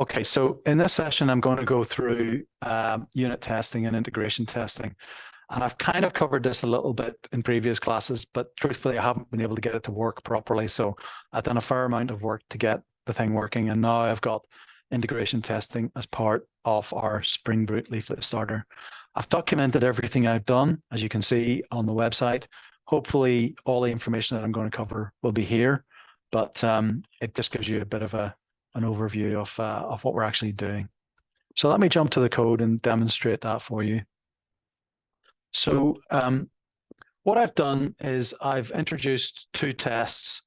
Okay, so in this session, I'm going to go through unit testing and integration testing. And I've kind of covered this a little bit in previous classes, but truthfully, I haven't been able to get it to work properly. So I've done a fair amount of work to get the thing working. And now I've got integration testing as part of our Spring Boot leaflet starter. I've documented everything I've done, as you can see on the website. Hopefully, all the information that I'm going to cover will be here, but it just gives you a bit of an overview of what we're actually doing. So let me jump to the code and demonstrate that for you. So what I've done is I've introduced two tests.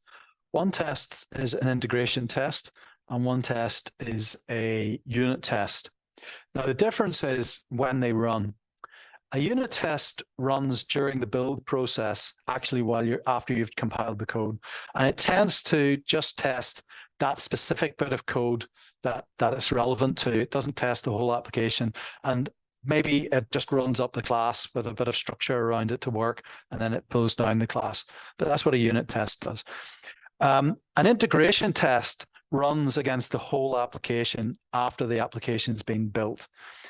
One test is an integration test, and one test is a unit test. Now, the difference is when they run. A unit test runs during the build process, actually after you've compiled the code, and it tends to just test that specific bit of code that it's relevant to. It doesn't test the whole application, and maybe it just runs up the class with a bit of structure around it to work, and then it pulls down the class. But that's what a unit test does. An integration test runs against the whole application after the application's been built.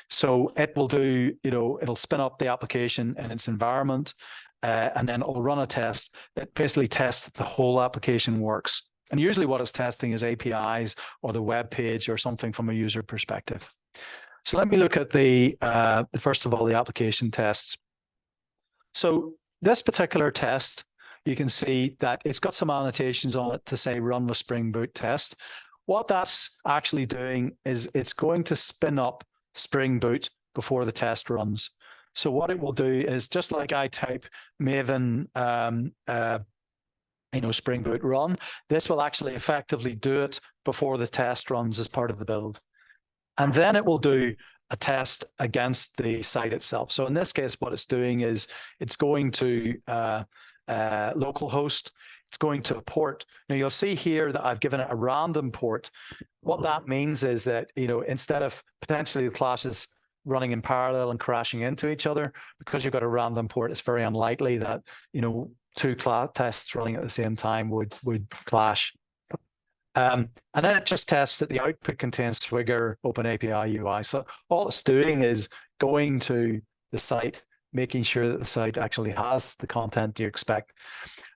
So it will do, it'll spin up the application in its environment, and then it'll run a test that basically tests that the whole application works. And usually what it's testing is APIs or the web page or something from a user perspective. So let me look at first of all, the application tests. So this particular test, you can see that it's got some annotations on it to say run with Spring Boot test. What that's actually doing is it's going to spin up Spring Boot before the test runs. So what it will do is, just like I type Maven, Spring Boot run, this will actually effectively do it before the test runs as part of the build. And then it will do a test against the site itself. So in this case, what it's doing is it's going to localhost. It's going to a port. Now you'll see here that I've given it a random port. What that means is that, instead of potentially the classes running in parallel and crashing into each other, because you've got a random port, it's very unlikely that, two tests running at the same time would clash. And then it just tests that the output contains Swigger OpenAPI UI. So all it's doing is going to the site, making sure that the site actually has the content you expect.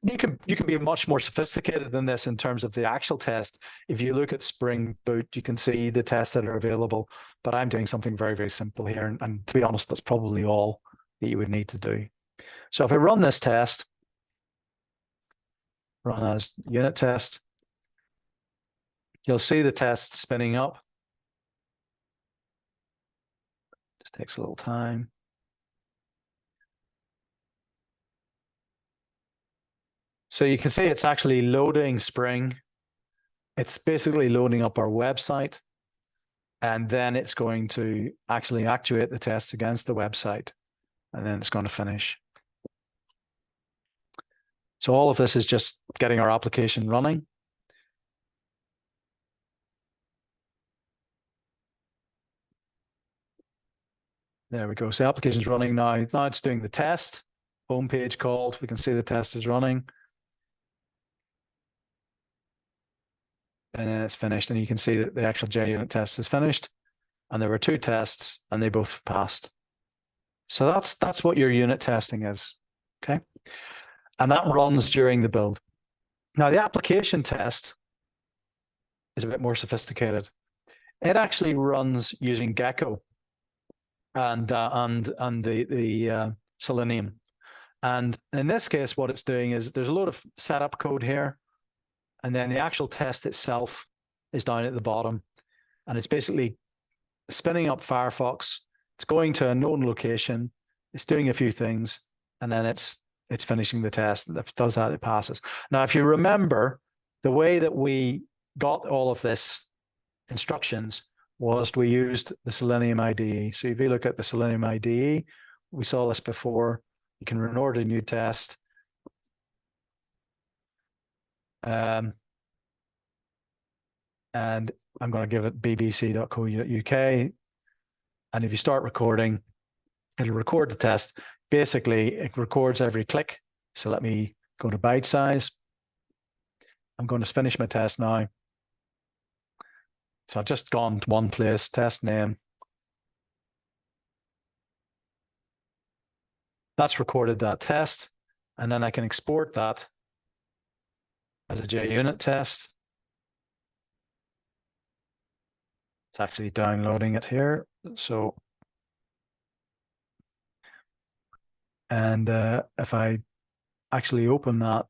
You can be much more sophisticated than this in terms of the actual test. If you look at Spring Boot, you can see the tests that are available, but I'm doing something very, very simple here. And to be honest, that's probably all that you would need to do. So if I run this test, run as unit test, you'll see the test spinning up. Just takes a little time. So you can see it's actually loading Spring. It's basically loading up our website, and then it's going to actually actuate the tests against the website, and then it's going to finish. So all of this is just getting our application running. There we go. So the application's running now. Now it's doing the test. Home page called. We can see the test is running. And then it's finished. And you can see that the actual JUnit test is finished. And there were two tests, and they both passed. So that's what your unit testing is. Okay. And that runs during the build. Now, the application test is a bit more sophisticated. It actually runs using Gecko and the Selenium. And in this case, what it's doing is there's a load of setup code here, and then the actual test itself is down at the bottom, and it's basically spinning up Firefox. It's going to a known location. It's doing a few things, and then it's finishing the test. If it does that, it passes. Now, if you remember, the way that we got all of this instructions was we used the Selenium IDE. So if you look at the Selenium IDE, we saw this before. You can record a new test. And I'm going to give it bbc.co.uk. And if you start recording, it'll record the test. Basically, it records every click. So let me go to byte size. I'm going to finish my test now. So I've just gone to one place, test name. That's recorded that test, and then I can export that as a JUnit test. It's actually downloading it here. So, and if I actually open that,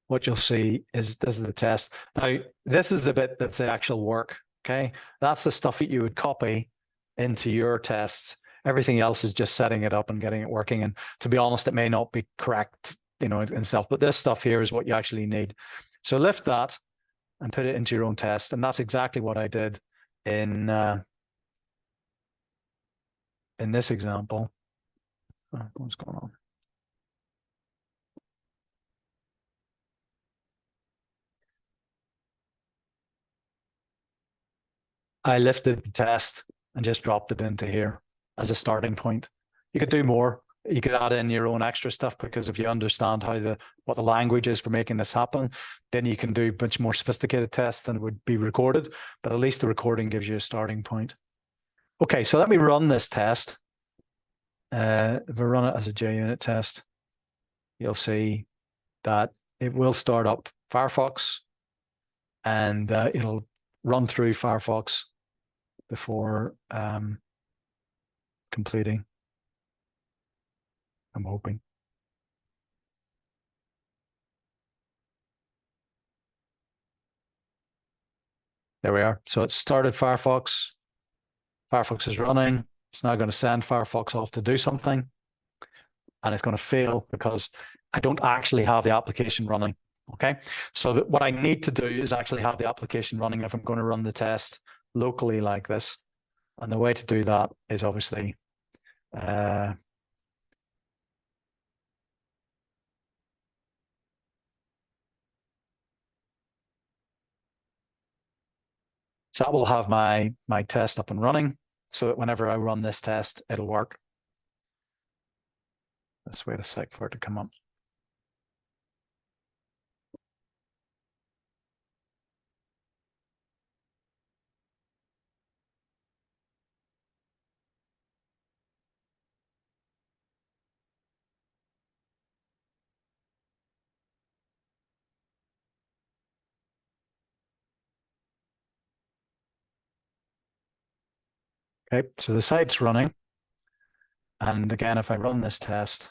what you'll see is this is the test. Now, this is the bit that's the actual work, okay? That's the stuff that you would copy into your tests. Everything else is just setting it up and getting it working. And to be honest, it may not be correct, in itself, but this stuff here is what you actually need. So lift that and put it into your own test. And that's exactly what I did in this example. Oh, what's going on? I lifted the test and just dropped it into here as a starting point. You could do more. You could add in your own extra stuff, because if you understand what the language is for making this happen, then you can do much more sophisticated tests than would be recorded. But at least the recording gives you a starting point. Okay, so let me run this test. If I run it as a JUnit test, you'll see that it will start up Firefox, and it'll run through Firefox before completing. I'm hoping. There we are. So it started Firefox. Firefox is running. It's now going to send Firefox off to do something. And it's going to fail because I don't actually have the application running. Okay. So what I need to do is actually have the application running if I'm going to run the test locally like this. And the way to do that is obviously so that will have my test up and running, so that whenever I run this test, it'll work. Let's wait a sec for it to come up. Okay, so the site's running. And again, if I run this test,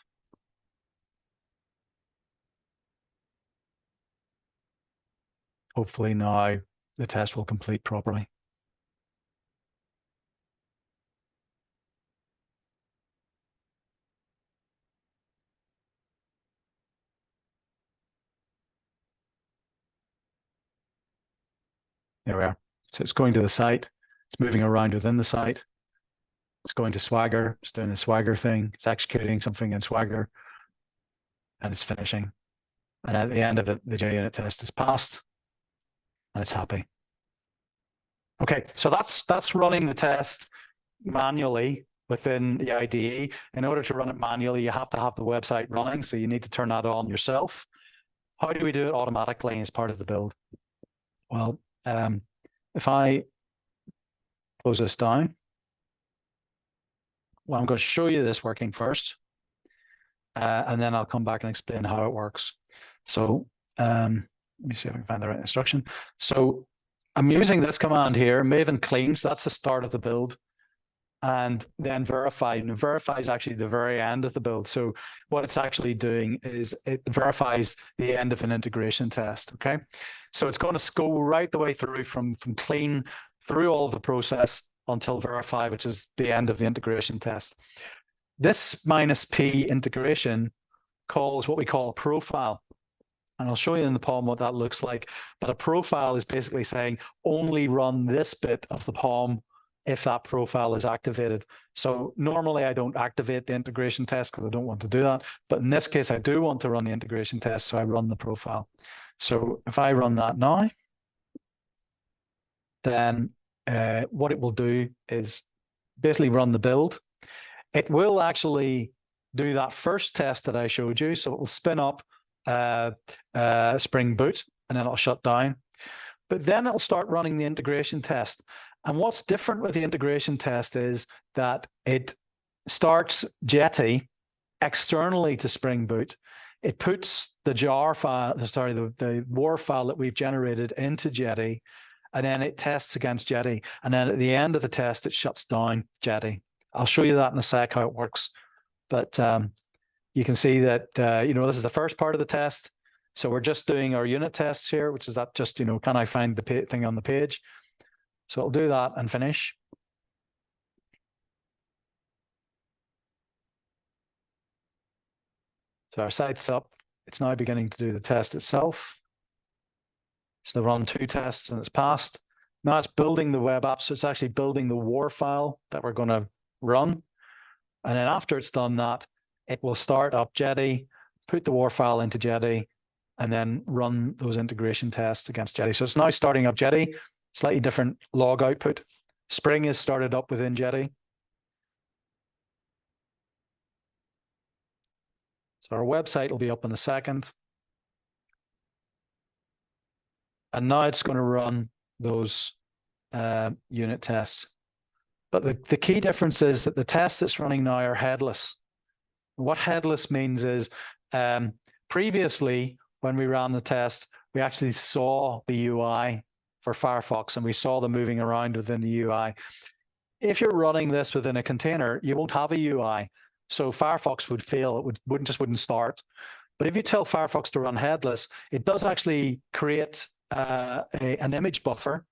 hopefully now the test will complete properly. There we are. So it's going to the site. It's moving around within the site. It's going to Swagger. It's doing the Swagger thing. It's executing something in Swagger. And it's finishing. And at the end of it, the JUnit test is passed. And it's happy. Okay, so that's running the test manually within the IDE. In order to run it manually, you have to have the website running. So you need to turn that on yourself. How do we do it automatically as part of the build? Well, if I close this down, well, I'm going to show you this working first, and then I'll come back and explain how it works. So let me see if I can find the right instruction. So I'm using this command here, maven clean. So that's the start of the build. And then verify. And verify is actually the very end of the build. So what it's actually doing is it verifies the end of an integration test. Okay. So it's going to go right the way through from clean through all of the process until verify, which is the end of the integration test. This -p integration calls what we call a profile. And I'll show you in the POM what that looks like. But a profile is basically saying only run this bit of the POM if that profile is activated. So normally I don't activate the integration test because I don't want to do that. But in this case, I do want to run the integration test, so I run the profile. So if I run that now, then what it will do is basically run the build. It will actually do that first test that I showed you. So it will spin up Spring Boot, and then it'll shut down. But then it'll start running the integration test. And what's different with the integration test is that it starts Jetty externally to Spring Boot. It puts the jar file, sorry, the WAR file that we've generated into Jetty, and then it tests against Jetty. And then at the end of the test, it shuts down Jetty. I'll show you that in a sec, how it works. But you can see that, this is the first part of the test. So we're just doing our unit tests here, which is that just, can I find the thing on the page? So I'll do that and finish. So our site's up. It's now beginning to do the test itself. So they run 2 tests and it's passed. Now it's building the web app. So it's actually building the WAR file that we're going to run. And then after it's done that, it will start up Jetty, put the WAR file into Jetty, and then run those integration tests against Jetty. So it's now starting up Jetty, slightly different log output. Spring is started up within Jetty. So our website will be up in a second. And now it's going to run those unit tests. But the key difference is that the tests it's running now are headless. What headless means is previously, when we ran the test, we actually saw the UI for Firefox and we saw them moving around within the UI. If you're running this within a container, you won't have a UI. So Firefox would fail, it wouldn't start. But if you tell Firefox to run headless, it does actually create an image buffer,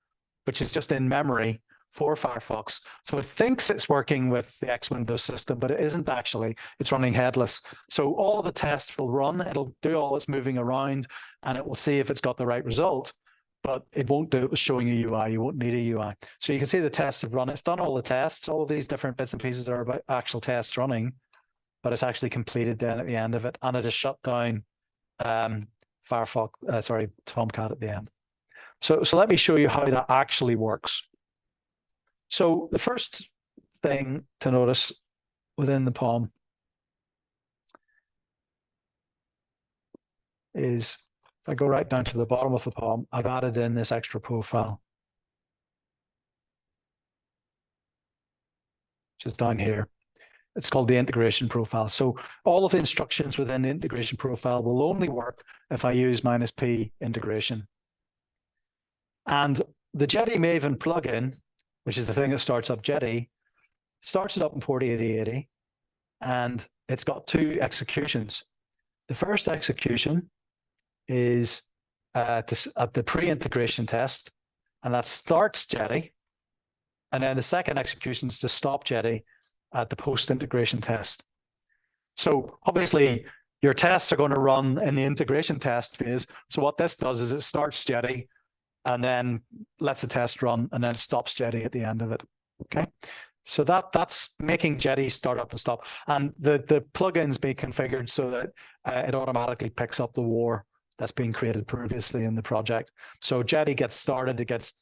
which is just in memory for Firefox. So it thinks it's working with the X Windows system, but it isn't actually. It's running headless. So all the tests will run, it'll do all its moving around, and it will see if it's got the right result, but it won't do it with showing a UI. You won't need a UI. So you can see the tests have run. It's done all the tests. All of these different bits and pieces are about actual tests running, but it's actually completed then at the end of it, and it has shut down Tomcat at the end. So let me show you how that actually works. So the first thing to notice within the POM is, if I go right down to the bottom of the POM, I've added in this extra profile, which is down here. It's called the integration profile. So all of the instructions within the integration profile will only work if I use -p integration. And the Jetty Maven plugin, which is the thing that starts up Jetty, starts it up in port 8080, and it's got 2 executions. The first execution is at the pre-integration test, and that starts Jetty. And then the second execution is to stop Jetty at the post-integration test. So obviously, your tests are going to run in the integration test phase. So what this does is it starts Jetty, and then lets the test run, and then it stops Jetty at the end of it. Okay, so that's making Jetty start up and stop. And the plugins be configured so that it automatically picks up the WAR that's been created previously in the project. So Jetty gets started, it gets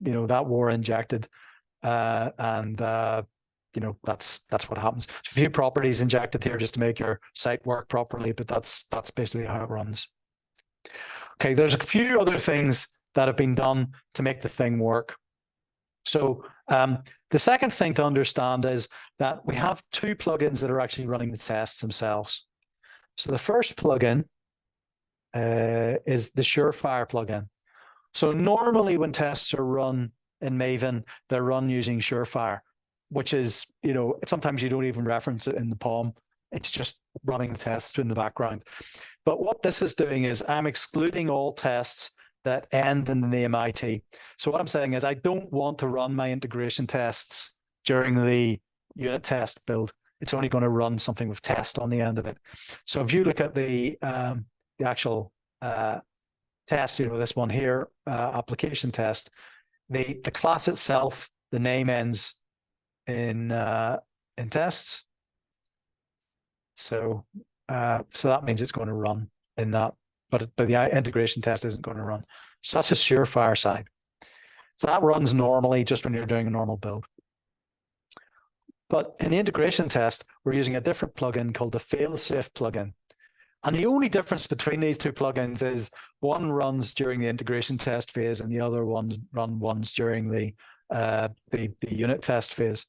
that WAR injected, and that's what happens. A few properties injected here just to make your site work properly, but that's basically how it runs. Okay, there's a few other things that have been done to make the thing work. So the second thing to understand is that we have 2 plugins that are actually running the tests themselves. So the first plugin is the Surefire plugin. So normally when tests are run in Maven, they're run using Surefire, which is, sometimes you don't even reference it in the POM. It's just running the tests in the background. But what this is doing is I'm excluding all tests that end in the name IT. So what I'm saying is I don't want to run my integration tests during the unit test build. It's only going to run something with test on the end of it. So if you look at the actual test, this one here, application test, the class itself, the name ends in tests. So that means it's going to run in that, but the integration test isn't going to run. So that's a Surefire side. So that runs normally just when you're doing a normal build. But in the integration test, we're using a different plugin called the failsafe plugin. And the only difference between these two plugins is one runs during the integration test phase and the other one runs during the unit test phase.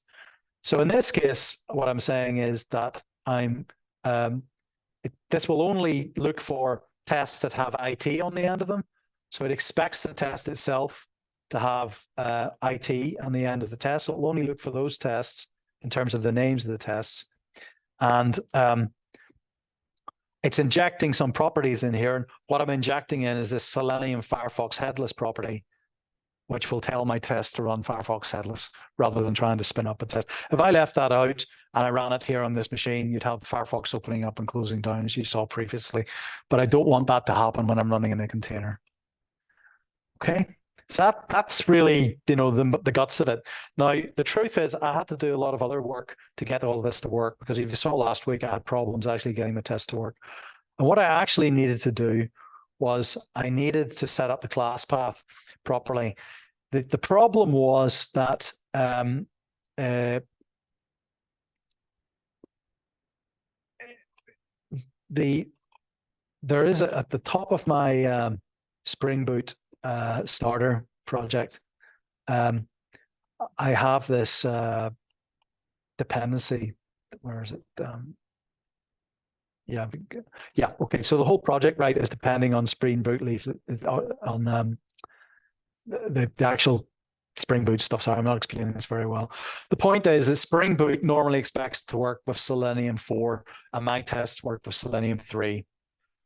So in this case, what I'm saying is that this will only look for tests that have IT on the end of them. So it expects the test itself to have IT on the end of the test. So it will only look for those tests in terms of the names of the tests. And it's injecting some properties in here. And what I'm injecting in is this Selenium Firefox headless property, which will tell my test to run Firefox headless rather than trying to spin up a test. If I left that out and I ran it here on this machine, you'd have Firefox opening up and closing down as you saw previously. But I don't want that to happen when I'm running in a container. Okay, so that's really, the guts of it. Now, the truth is I had to do a lot of other work to get all of this to work, because if you saw last week, I had problems actually getting the test to work. And what I actually needed to do was I needed to set up the class path properly. The problem was that there is at the top of my Spring Boot starter project, I have this dependency. Where is it? Yeah. Okay. So the whole project, right, is depending on Spring Boot leaf on the actual Spring Boot stuff. Sorry, I'm not explaining this very well. The point is that Spring Boot normally expects to work with Selenium 4, and my tests work with Selenium 3.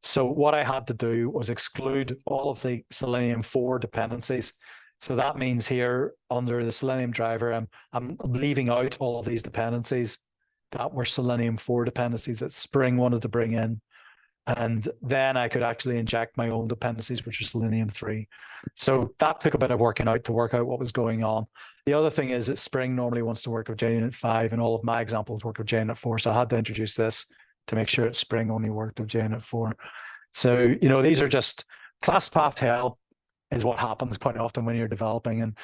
So what I had to do was exclude all of the Selenium 4 dependencies. So that means here under the Selenium driver, I'm leaving out all of these dependencies that were Selenium 4 dependencies that Spring wanted to bring in. And then I could actually inject my own dependencies, which are Selenium 3. So that took a bit of working out to work out what was going on. The other thing is that Spring normally wants to work with JUnit 5, and all of my examples work with JUnit 4. So I had to introduce this to make sure that Spring only worked with JUnit 4. So, these are just class path hell is what happens quite often when you're developing, and,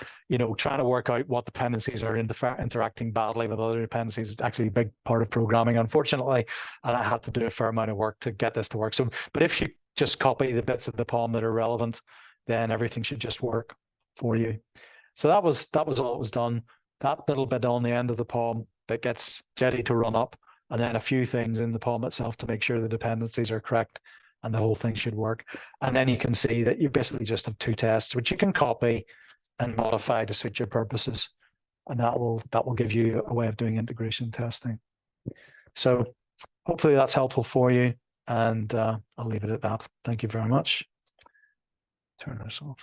trying to work out what dependencies are interacting badly with other dependencies is actually a big part of programming, unfortunately. And I had to do a fair amount of work to get this to work. So, but if you just copy the bits of the POM that are relevant, then everything should just work for you. So that was all that was done. That little bit on the end of the POM that gets Jetty to run up, and then a few things in the POM itself to make sure the dependencies are correct, and the whole thing should work. And then you can see that you basically just have two tests, which you can copy and modify to suit your purposes. And that will give you a way of doing integration testing. So hopefully that's helpful for you. And I'll leave it at that. Thank you very much. Turn this off.